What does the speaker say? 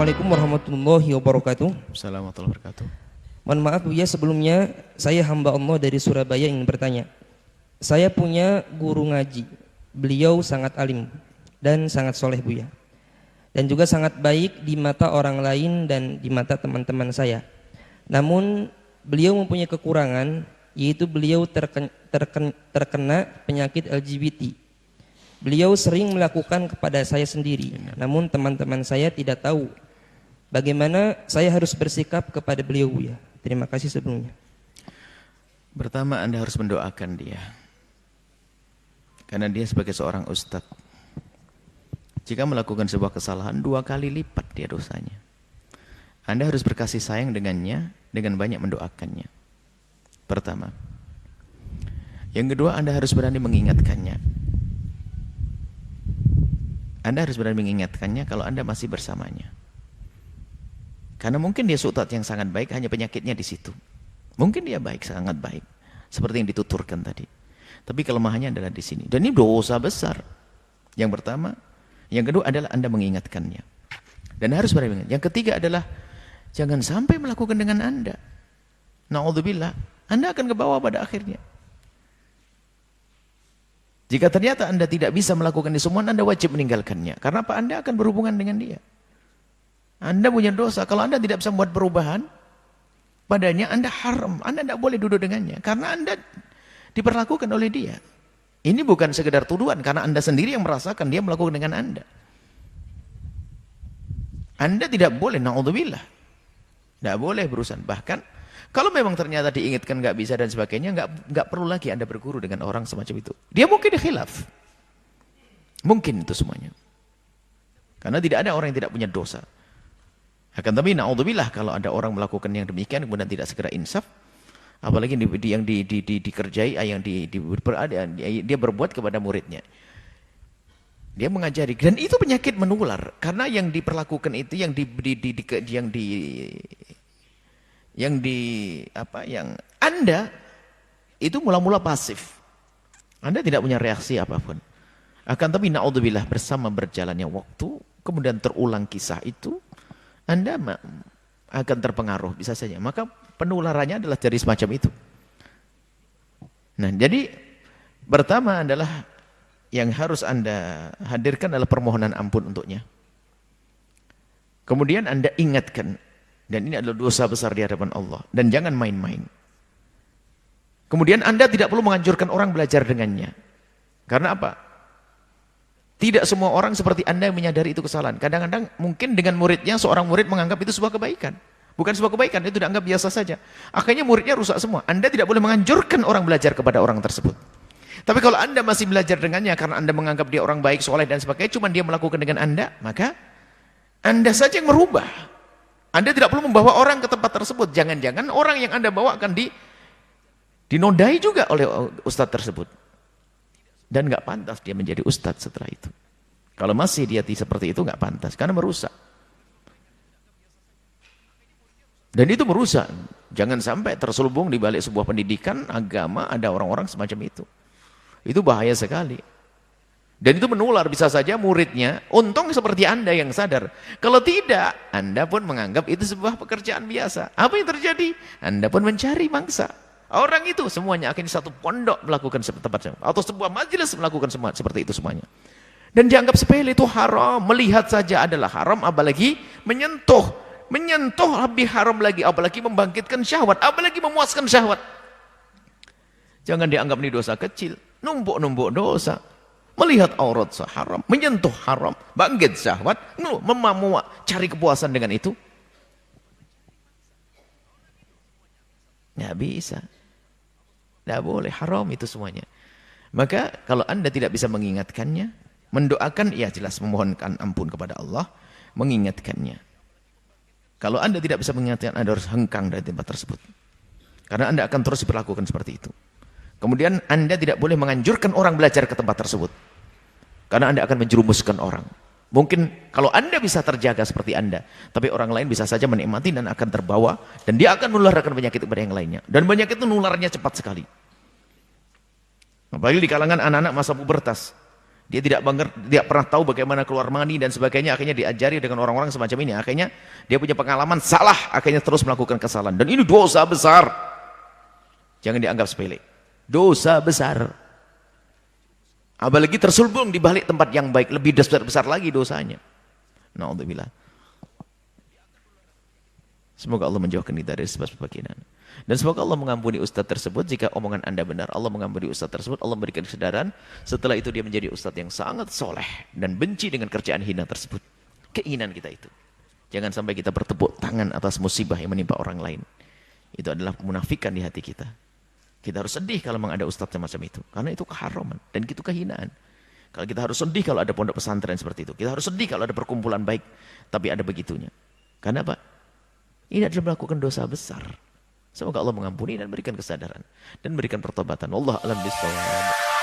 Assalamualaikum warahmatullahi wabarakatuh. Assalamualaikum warahmatullahi wabarakatuh. Mohon maaf Buya, sebelumnya saya hamba Allah dari Surabaya ingin bertanya. Saya punya guru ngaji. Beliau sangat alim dan sangat soleh Buya. Dan juga sangat baik di mata orang lain dan di mata teman-teman saya. Namun beliau mempunyai kekurangan, yaitu beliau terkena penyakit LGBT. Beliau sering melakukan kepada saya sendiri, namun teman-teman saya tidak tahu bagaimana saya harus bersikap kepada beliau ya. Terima kasih sebelumnya. Pertama, Anda harus mendoakan dia, karena dia sebagai seorang ustadz, jika melakukan sebuah kesalahan 2 kali lipat dia dosanya. Anda harus berkasih sayang dengannya dengan banyak mendoakannya. Pertama. Yang kedua, Anda harus berani mengingatkannya. Anda harus berani mengingatkannya kalau Anda masih bersamanya. Karena mungkin dia ustadz yang sangat baik, hanya penyakitnya di situ. Mungkin dia baik, sangat baik, seperti yang dituturkan tadi. Tapi kelemahannya adalah di sini. Dan ini dosa besar. Yang pertama, yang kedua adalah Anda mengingatkannya. Dan harus berani mengingat. Yang ketiga adalah jangan sampai melakukan dengan Anda. Na'udzubillah, Anda akan kebawa pada akhirnya. Jika ternyata Anda tidak bisa melakukan ini semua, Anda wajib meninggalkannya. Karena apa? Anda akan berhubungan dengan dia. Anda punya dosa. Kalau Anda tidak bisa membuat perubahan padanya, Anda haram. Anda tidak boleh duduk dengannya. Karena Anda diperlakukan oleh dia. Ini bukan sekedar tuduhan. Karena Anda sendiri yang merasakan dia melakukan dengan Anda. Anda tidak boleh, na'udzubillah, tidak boleh berurusan. Bahkan kalau memang ternyata diingatkan nggak bisa dan sebagainya, nggak perlu lagi Anda berguru dengan orang semacam itu. Dia mungkin khilaf, mungkin itu semuanya. Karena tidak ada orang yang tidak punya dosa. Akan tapi na'udzubillah, kalau ada orang melakukan yang demikian kemudian tidak segera insaf, apalagi yang dikerjai, yang dia berbuat kepada muridnya. Dia mengajari, dan itu penyakit menular. Karena yang diperlakukan itu, yang Anda itu mula-mula pasif. Anda tidak punya reaksi apapun. Akan tapi na'udzubillah, bersama berjalannya waktu, kemudian terulang kisah itu, Anda akan terpengaruh, bisa saja. Maka penularannya adalah dari semacam itu. Nah, jadi pertama adalah yang harus Anda hadirkan adalah permohonan ampun untuknya. Kemudian Anda ingatkan. Dan ini adalah dosa besar di hadapan Allah. Dan jangan main-main. Kemudian Anda tidak perlu menganjurkan orang belajar dengannya. Karena apa? Tidak semua orang seperti Anda yang menyadari itu kesalahan. Kadang-kadang mungkin dengan muridnya, seorang murid menganggap itu sebuah kebaikan. Bukan sebuah kebaikan, itu dianggap biasa saja. Akhirnya muridnya rusak semua. Anda tidak boleh menganjurkan orang belajar kepada orang tersebut. Tapi kalau Anda masih belajar dengannya karena Anda menganggap dia orang baik, soleh dan sebagainya, cuma dia melakukan dengan Anda, maka Anda saja yang merubah. Anda tidak perlu membawa orang ke tempat tersebut. Jangan-jangan orang yang Anda bawa akan dinodai juga oleh ustadz tersebut. Dan nggak pantas dia menjadi ustadz setelah itu. Kalau masih dia seperti itu, nggak pantas. Karena merusak. Dan itu merusak. Jangan sampai terselubung di balik sebuah pendidikan agama, ada orang-orang semacam itu. Itu bahaya sekali. Dan itu menular, bisa saja muridnya, untung seperti Anda yang sadar. Kalau tidak, Anda pun menganggap itu sebuah pekerjaan biasa. Apa yang terjadi? Anda pun mencari mangsa. Orang itu semuanya akan di satu pondok melakukan tempat, atau sebuah majelis melakukan semua seperti itu semuanya. Dan dianggap sepele, itu haram. Melihat saja adalah haram, apalagi menyentuh. Menyentuh lebih haram lagi, apalagi membangkitkan syahwat, apalagi memuaskan syahwat. Jangan dianggap ini dosa kecil. Numpuk-numpuk dosa. Melihat aurat haram, menyentuh haram, bangkit syahwat, cari kepuasan dengan itu. Nggak bisa. Nggak boleh, haram itu semuanya. Maka kalau Anda tidak bisa mengingatkannya, mendoakan, ya jelas memohonkan ampun kepada Allah, mengingatkannya. Kalau Anda tidak bisa mengingatkan, Anda harus hengkang dari tempat tersebut. Karena Anda akan terus diperlakukan seperti itu. Kemudian Anda tidak boleh menganjurkan orang belajar ke tempat tersebut. Karena Anda akan menjerumuskan orang. Mungkin kalau Anda bisa terjaga seperti Anda, tapi orang lain bisa saja menikmati dan akan terbawa, dan dia akan menularkan penyakit kepada yang lainnya. Dan penyakit itu nularnya cepat sekali. Apalagi di kalangan anak-anak masa pubertas. Dia tidak pernah tahu bagaimana keluar mani dan sebagainya, akhirnya diajari dengan orang-orang semacam ini. Akhirnya dia punya pengalaman salah, akhirnya terus melakukan kesalahan. Dan ini dosa besar. Jangan dianggap sepele. Dosa besar. Apalagi terselubung di balik tempat yang baik, lebih besar lagi dosanya. Na'udzubillah. Semoga Allah menjauhkan kita dari sebab-sebab kehinaan. Dan semoga Allah mengampuni ustadz tersebut jika omongan anda benar. Allah mengampuni ustadz tersebut, Allah memberikan kesadaran. Setelah itu dia menjadi ustadz yang sangat soleh dan benci dengan kerjaan hina tersebut. Keinginan kita itu. Jangan sampai kita bertepuk tangan atas musibah yang menimpa orang lain. Itu adalah kemunafikan di hati kita. Kita harus sedih kalau memang ada ustadz semacam itu. Karena itu keharaman dan itu kehinaan. Kalau kita harus sedih kalau ada pondok pesantren seperti itu. Kita harus sedih kalau ada perkumpulan baik. Tapi ada begitunya. Karena apa? Ini adalah melakukan dosa besar. Semoga Allah mengampuni dan berikan kesadaran. Dan berikan pertobatan. Wallahu a'lam bishawab.